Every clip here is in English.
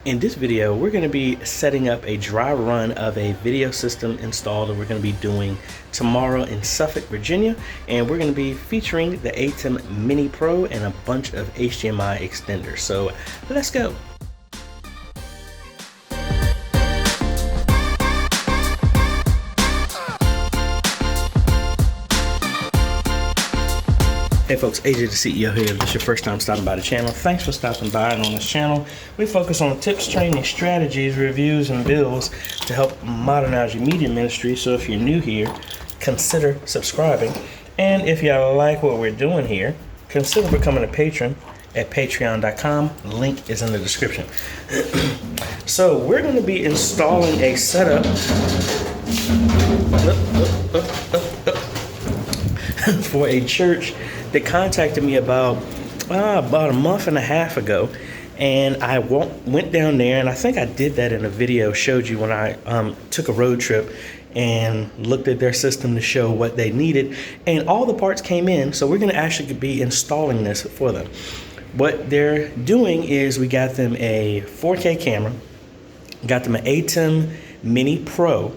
In this video, we're going to be setting up a dry run of a video system install that we're going to be doing tomorrow in Suffolk, Virginia. And we're going to be featuring the ATEM Mini Pro and a bunch of HDMI extenders. So let's go. Hey folks, AJ the CEO here. If this is your first time stopping by the channel, thanks for stopping by. And on this channel, we focus on tips, training, strategies, reviews, and builds to help modernize your media ministry. So if you're new here, consider subscribing. And if y'all like what we're doing here, consider becoming a patron at patreon.com. Link is in the description. So we're going to be installing a setup for a church that contacted me about a month and a half ago, and I went down there, and I think I did that in a video, showed you when I took a road trip and looked at their system to show what they needed, and all the parts came in. So we're going to actually be installing this for them. What they're doing is we got them a 4K camera, got them an ATEM Mini Pro,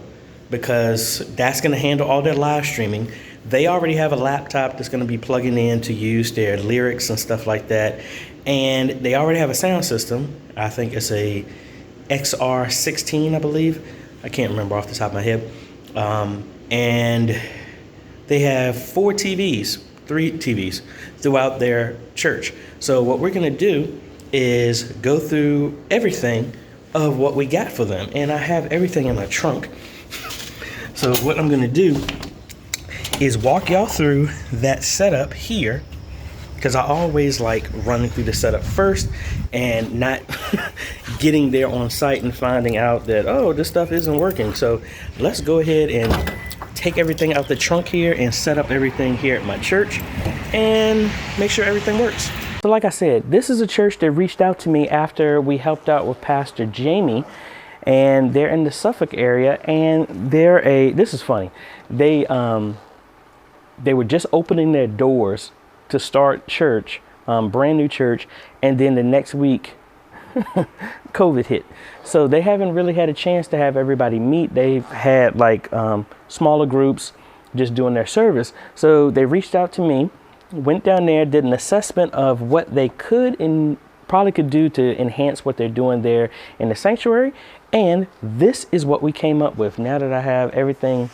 because that's going to handle all their live streaming. They already have a laptop that's going to be plugging in to use their lyrics and stuff like that. And they already have a sound system. I think it's a XR16, I believe. I can't remember off the top of my head. And they have three TVs throughout their church. So what we're going to do is go through everything of what we got for them. And I have everything in my trunk. So what I'm going to do is walk y'all through that setup here, because I always like running through the setup first and not getting there on site and finding out that, oh, this stuff isn't working. So let's go ahead and take everything out the trunk here and set up everything here at my church and make sure everything works. So like I said, this is a church that reached out to me after we helped out with Pastor Jamie, and they're in the Suffolk area, and this is funny, they were just opening their doors to start church, brand new church, and then the next week COVID hit. So they haven't really had a chance to have everybody meet. They've had like smaller groups just doing their service. So they reached out to me, went down there, did an assessment of what they could and probably could do to enhance what they're doing there in the sanctuary. And this is what we came up with. Now that I have everything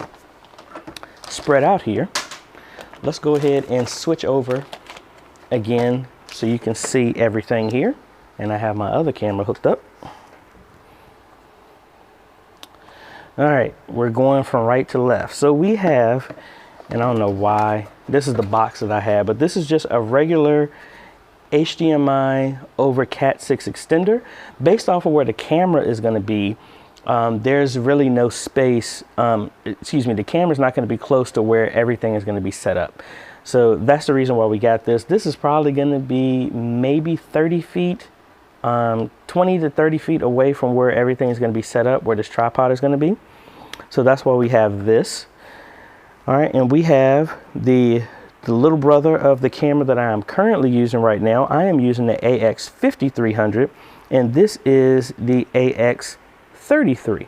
spread out here, let's go ahead and switch over again so you can see everything here. And I have my other camera hooked up. All right, we're going from right to left. So we have, and I don't know why, this is the box that I have, but this is just a regular HDMI over Cat6 extender. Based off of where the camera is going to be, there's really no space. The camera's not going to be close to where everything is going to be set up. So that's the reason why we got this. This is probably going to be maybe 30 feet, 20 to 30 feet away from where everything is going to be set up, where this tripod is going to be. So that's why we have this. All right, and we have the little brother of the camera that I am currently using right now. I am using the AX5300, and this is the AX33.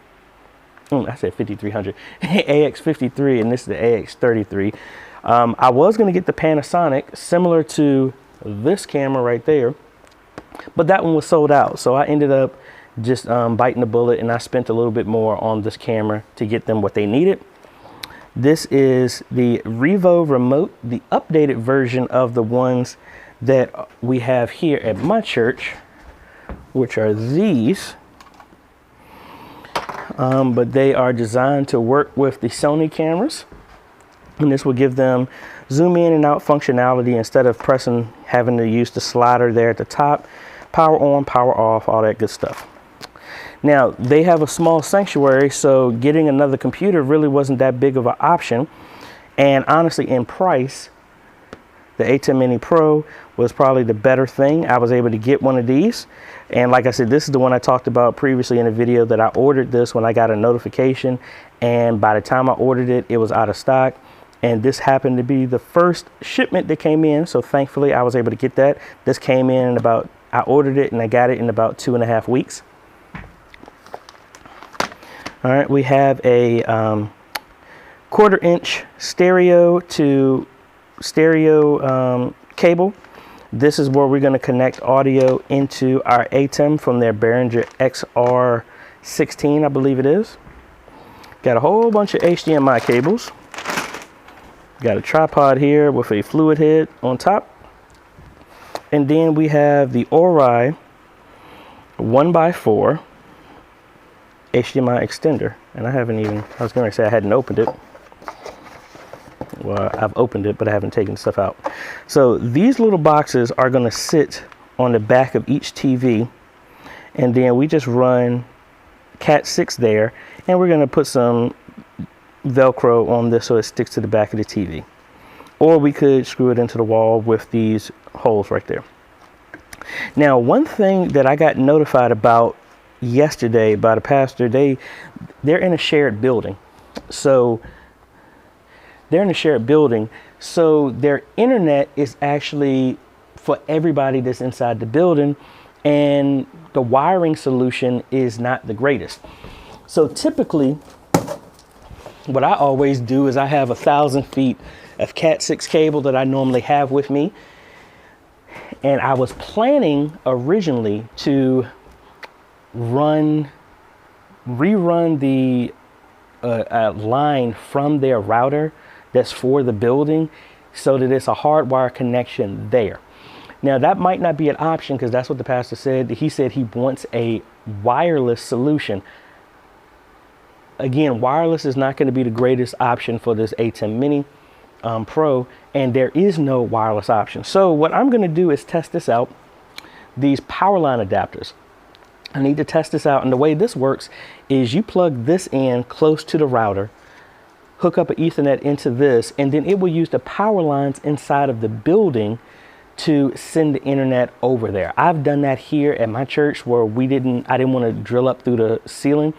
I said 5300. AX53, and this is the AX33. I was going to get the Panasonic, similar to this camera right there, but that one was sold out. So I ended up just biting the bullet, and I spent a little bit more on this camera to get them what they needed. This is the Revo remote, the updated version of the ones that we have here at my church, which are these. But they are designed to work with the Sony cameras, and this will give them zoom in and out functionality instead of having to use the slider there at the top. Power on, power off, all that good stuff. Now, they have a small sanctuary, so getting another computer really wasn't that big of an option. And honestly, in price, the ATEM Mini Pro was probably the better thing. I was able to get one of these. And like I said, this is the one I talked about previously in a video, that I ordered this when I got a notification. And by the time I ordered it, it was out of stock. And this happened to be the first shipment that came in. So thankfully, I was able to get that. This came in about, I ordered it and I got it in about 2.5 weeks. All right, we have a 1/4 inch stereo to stereo cable. This is where we're going to connect audio into our ATEM from their Behringer XR16, I believe it is. Got a whole bunch of HDMI cables. Got a tripod here with a fluid head on top. And then we have the Ori 1x4 HDMI extender. And I was going to say I hadn't opened it. Well, I've opened it, but I haven't taken stuff out. So these little boxes are going to sit on the back of each TV. And then we just run Cat6 there. And we're going to put some Velcro on this so it sticks to the back of the TV. Or we could screw it into the wall with these holes right there. Now, one thing that I got notified about yesterday by the pastor, they're in a shared building. So their internet is actually for everybody that's inside the building, and the wiring solution is not the greatest. So typically, what I always do is I have 1,000 feet of Cat6 cable that I normally have with me. And I was planning originally to rerun the line from their router that's for the building so that it's a hardwire connection there. Now that might not be an option because that's what the pastor said. He said he wants a wireless solution. Again, wireless is not going to be the greatest option for this ATEM Mini Pro, and there is no wireless option. So what I'm going to do is test this out, these Powerline adapters. I need to test this out, and the way this works is you plug this in close to the router, hook up an Ethernet into this, and then it will use the power lines inside of the building to send the internet over there. I've done that here at my church where I didn't want to drill up through the ceiling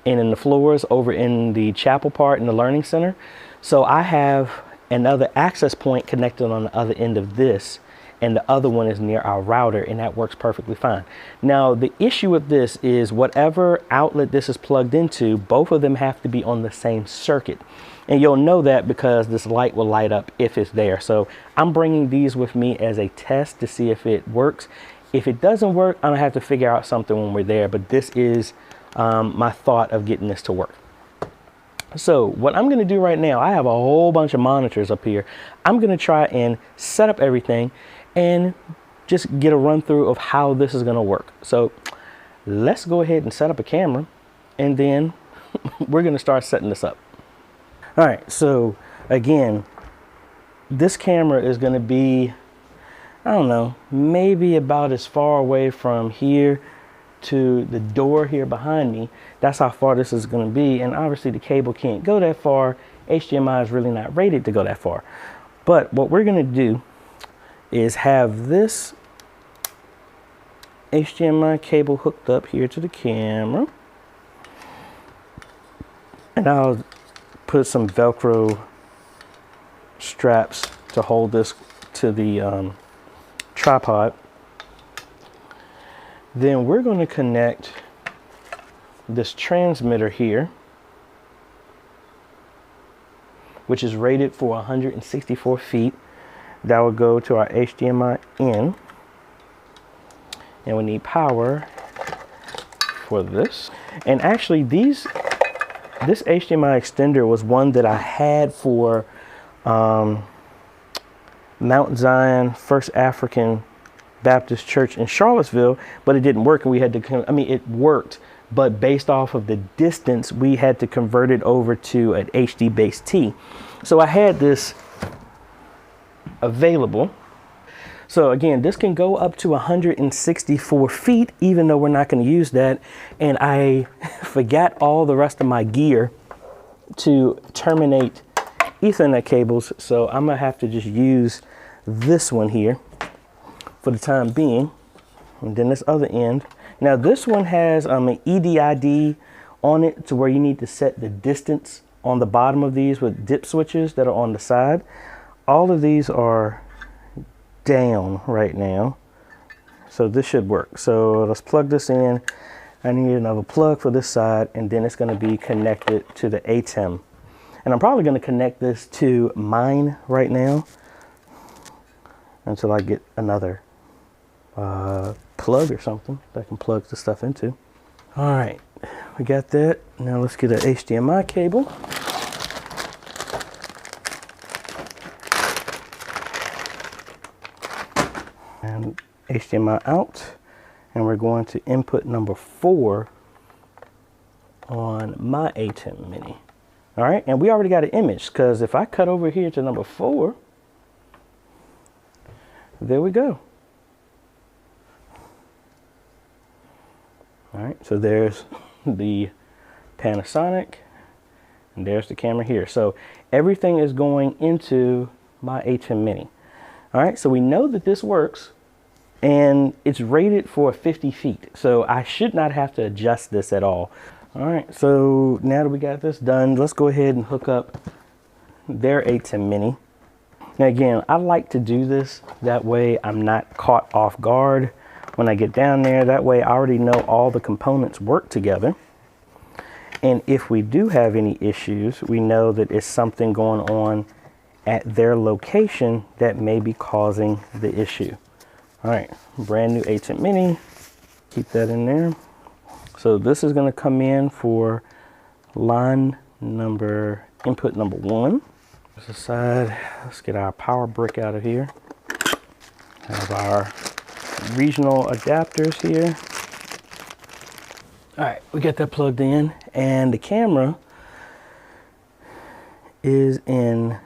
and in the floors over in the chapel part in the learning center. So I have another access point connected on the other end of this, and the other one is near our router, and that works perfectly fine. Now the issue with this is whatever outlet this is plugged into, both of them have to be on the same circuit. And you'll know that because this light will light up if it's there. So I'm bringing these with me as a test to see if it works. If it doesn't work, I'm gonna have to figure out something when we're there, but this is my thought of getting this to work. So what I'm going to do right now, I have a whole bunch of monitors up here. I'm going to try and set up everything and just get a run through of how this is going to work. So let's go ahead and set up a camera, and then we're going to start setting this up. All right, so again, this camera is going to be, I don't know, maybe about as far away from here to the door here behind me. That's how far this is going to be, and obviously the cable can't go that far. HDMI is really not rated to go that far. But what we're going to do is have this HDMI cable hooked up here to the camera, and I'll put some Velcro straps to hold this to the tripod. Then we're going to connect this transmitter here, which is rated for 164 feet. That will go to our HDMI in. And we need power for this. And actually this HDMI extender was one that I had for Mount Zion First African Baptist Church in Charlottesville, but it didn't work, and we had to, it worked, but based off of the distance, we had to convert it over to an HD base T. So I had this available. So again, this can go up to 164 feet, even though we're not going to use that. And I forgot all the rest of my gear to terminate Ethernet cables, so I'm gonna have to just use this one here for the time being, and then this other end. Now this one has an EDID on it to where you need to set the distance on the bottom of these with dip switches that are on the side. All of these are down right now, so this should work. So let's plug this in. I need another plug for this side, and then it's going to be connected to the ATEM. And I'm probably going to connect this to mine right now until I get another plug or something that I can plug the stuff into. All right, we got that. Now let's get an HDMI cable. And HDMI out. And we're going to input number 4 on my ATEM Mini. All right, and we already got an image, because if I cut over here to number 4, there we go. All right, so there's the Panasonic, and there's the camera here. So everything is going into my ATEM Mini. All right, so we know that this works, and it's rated for 50 feet. So I should not have to adjust this at all. All right, so now that we got this done, let's go ahead and hook up their ATEM Mini. Now again, I like to do this, that way I'm not caught off guard when I get down there. That way I already know all the components work together. And if we do have any issues, we know that it's something going on at their location that may be causing the issue. All right, brand new ATEM Mini, keep that in there. So this is going to come in for input number 1. This aside, let's get our power brick out of here. Have our regional adapters here. All right, we got that plugged in, and the camera is in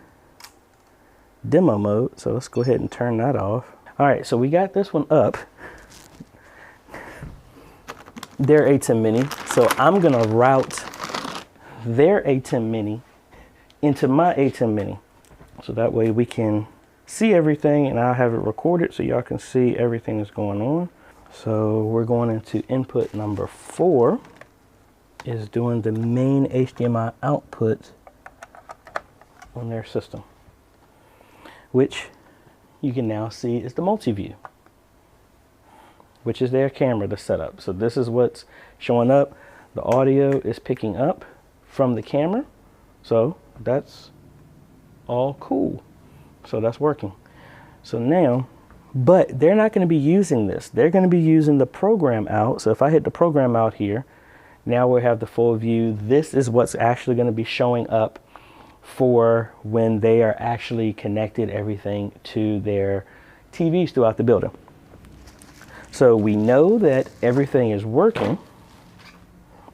demo mode. So let's go ahead and turn that off. All right, so we got this one up. Their ATEM Mini. So I'm gonna route their ATEM Mini into my ATEM Mini. So that way we can see everything, and I'll have it recorded so y'all can see everything that's going on. So we're going into input number 4, is doing the main HDMI output on their system, which you can now see is the multi-view, which is their camera to set up. So this is what's showing up. The audio is picking up from the camera. So that's all cool. So that's working. So now, but they're not going to be using this. They're going to be using the program out. So if I hit the program out here, now we have the full view. This is what's actually going to be showing up for when they are actually connected everything to their TVs throughout the building. So we know that everything is working.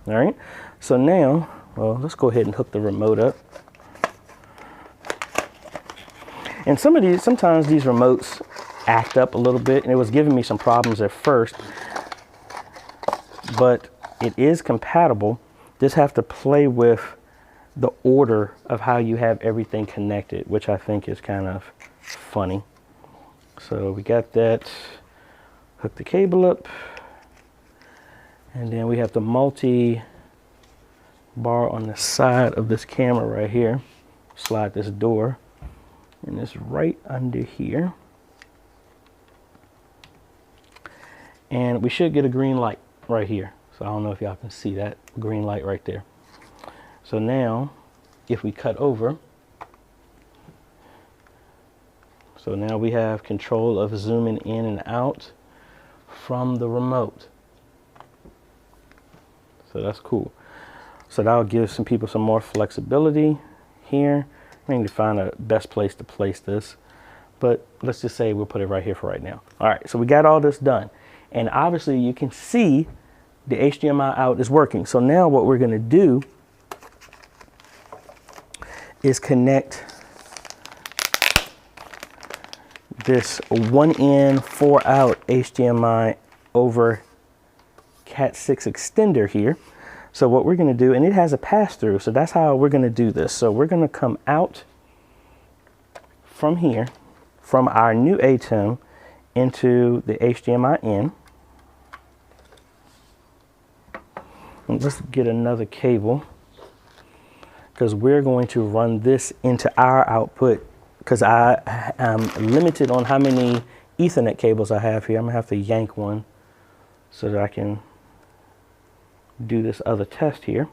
All right, so now, well, let's go ahead and hook the remote up. And sometimes these remotes act up a little bit, and it was giving me some problems at first, but it is compatible. Just have to play with the order of how you have everything connected, which I think is kind of funny. So we got that. Hook the cable up, and then we have the multi bar on the side of this camera right here. Slide this door, and it's right under here, and we should get a green light right here. So I don't know if y'all can see that green light right there. So now if we cut over, so now we have control of zooming in and out from the remote. So that's cool. So that'll give some people some more flexibility here. I need to find a best place to place this, but let's just say we'll put it right here for right now. All right, so we got all this done, and obviously you can see the HDMI out is working. So now what we're going to do is connect this 1 in 4 out HDMI over Cat6 Extender here. So what we're going to do, and it has a pass through, so that's how we're going to do this. So we're going to come out from here, from our new ATEM into the HDMI in. And let's get another cable, because we're going to run this into our output, because I am limited on how many Ethernet cables I have here. I'm gonna have to yank one so that I can do this other test here.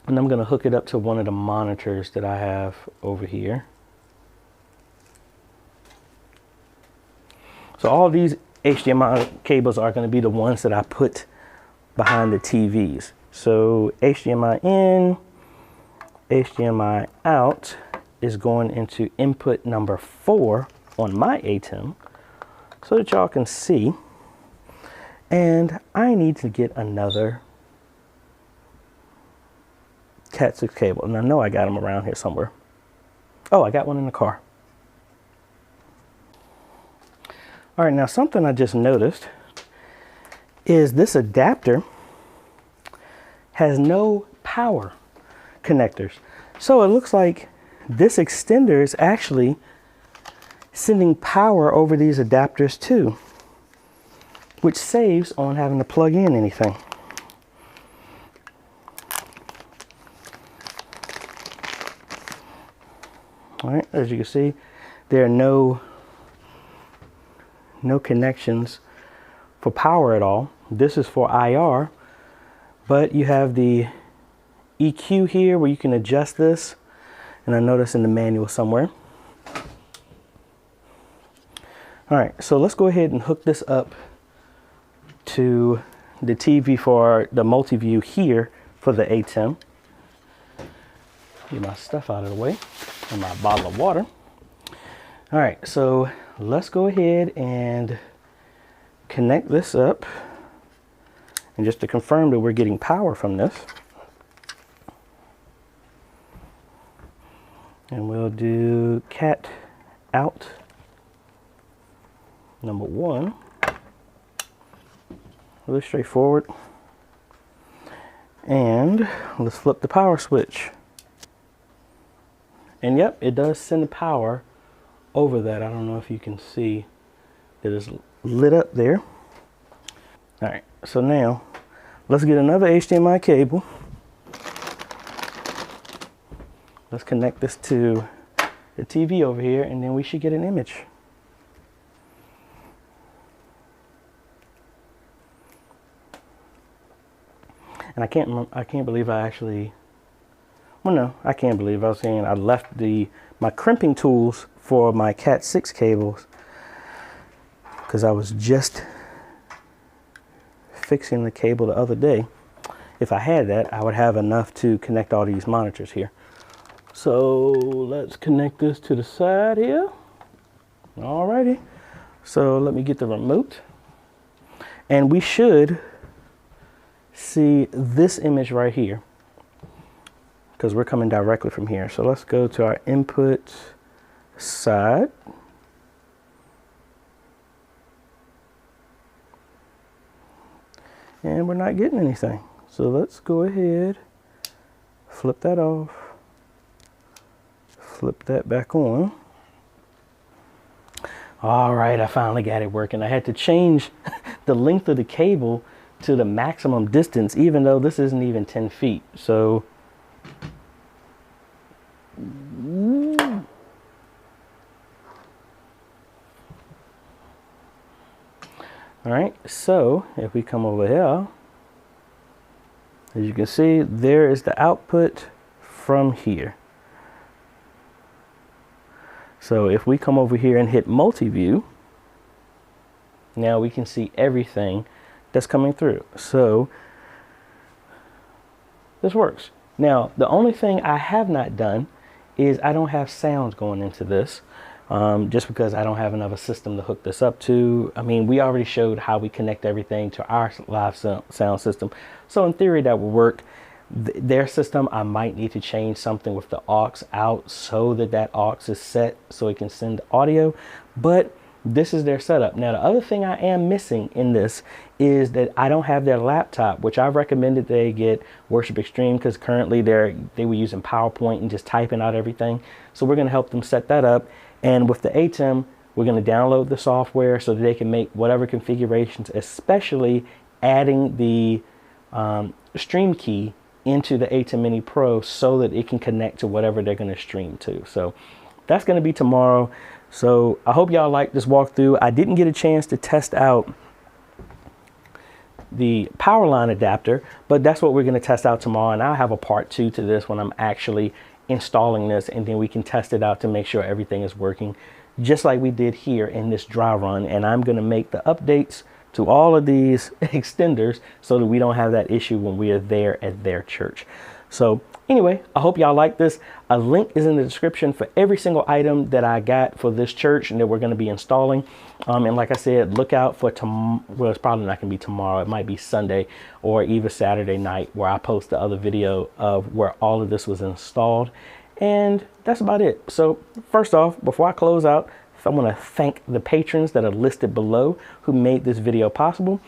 And I'm going to hook it up to one of the monitors that I have over here. So all these HDMI cables are going to be the ones that I put behind the TVs. So HDMI in, HDMI out is going into input number 4 on my ATEM so that y'all can see. And I need to get another Cat6 cable. And I know I got them around here somewhere. Oh, I got one in the car. All right, now something I just noticed is this adapter has no power connectors. So it looks like this extender is actually sending power over these adapters too, which saves on having to plug in anything. All right, as you can see, there are no connections for power at all. This is for IR, but you have the EQ here where you can adjust this, and I noticed in the manual somewhere. All right, so let's go ahead and hook this up to the TV for the multi-view here for the ATEM. Get my stuff out of the way and my bottle of water. All right, so let's go ahead and connect this up. And just to confirm that we're getting power from this. And we'll do cat out number 1. Really straightforward. And let's flip the power switch. And yep, it does send the power over that. I don't know if you can see that it's lit up there. All right, so now let's get another HDMI cable. Let's connect this to the TV over here, and then we should get an image. And I can't believe I actually, well, no, I can't believe I was saying I left my crimping tools for my Cat6 cables because I was just fixing the cable the other day. If I had that, I would have enough to connect all these monitors here. So let's connect this to the side here. Alrighty. So let me get the remote. And we should see this image right here because we're coming directly from here. So let's go to our input side. And we're not getting anything. So let's go ahead, flip that off, flip that back on. All right, I finally got it working. I had to change the length of the cable to the maximum distance, even though this isn't even 10 feet. So, all right, so if we come over here, as you can see, there is the output from here. So if we come over here and hit multi-view, now we can see everything that's coming through. So this works. Now, the only thing I have not done is I don't have sounds going into this. Just because I don't have another system to hook this up to. I mean, we already showed how we connect everything to our live sound system. So in theory, that will work. Their system, I might need to change something with the aux out so that aux is set so it can send audio. But this is their setup. Now, the other thing I am missing in this is that I don't have their laptop, which I recommended they get Worship Extreme because currently they were using PowerPoint and just typing out everything. So we're going to help them set that up. And with the ATEM, we're going to download the software so that they can make whatever configurations, especially adding the stream key into the ATEM Mini Pro so that it can connect to whatever they're going to stream to. So that's going to be tomorrow. So I hope y'all like this walkthrough. I didn't get a chance to test out the Powerline adapter, but that's what we're going to test out tomorrow. And I'll have a part 2 to this when I'm actually installing this, and then we can test it out to make sure everything is working just like we did here in this dry run. And I'm going to make the updates to all of these extenders so that we don't have that issue when we are there at their church. So anyway, I hope y'all like this. A link is in the description for every single item that I got for this church and that we're going to be installing. And like I said, look out for tomorrow. Well, it's probably not going to be tomorrow. It might be Sunday or even Saturday night where I post the other video of where all of this was installed. And that's about it. So first off, before I close out, I want to thank the patrons that are listed below who made this video possible.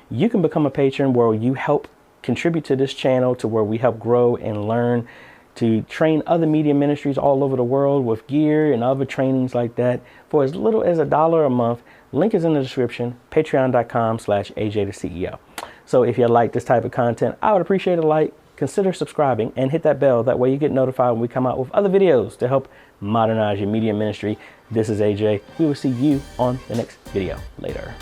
You can become a patron where you help contribute to this channel, to where we help grow and learn to train other media ministries all over the world with gear and other trainings like that for as little as $1 a month. Link is in the description, patreon.com/AJaytheCEO. So if you like this type of content, I would appreciate a like, consider subscribing, and hit that bell. That way you get notified when we come out with other videos to help modernize your media ministry. This is AJ. We will see you on the next video. Later.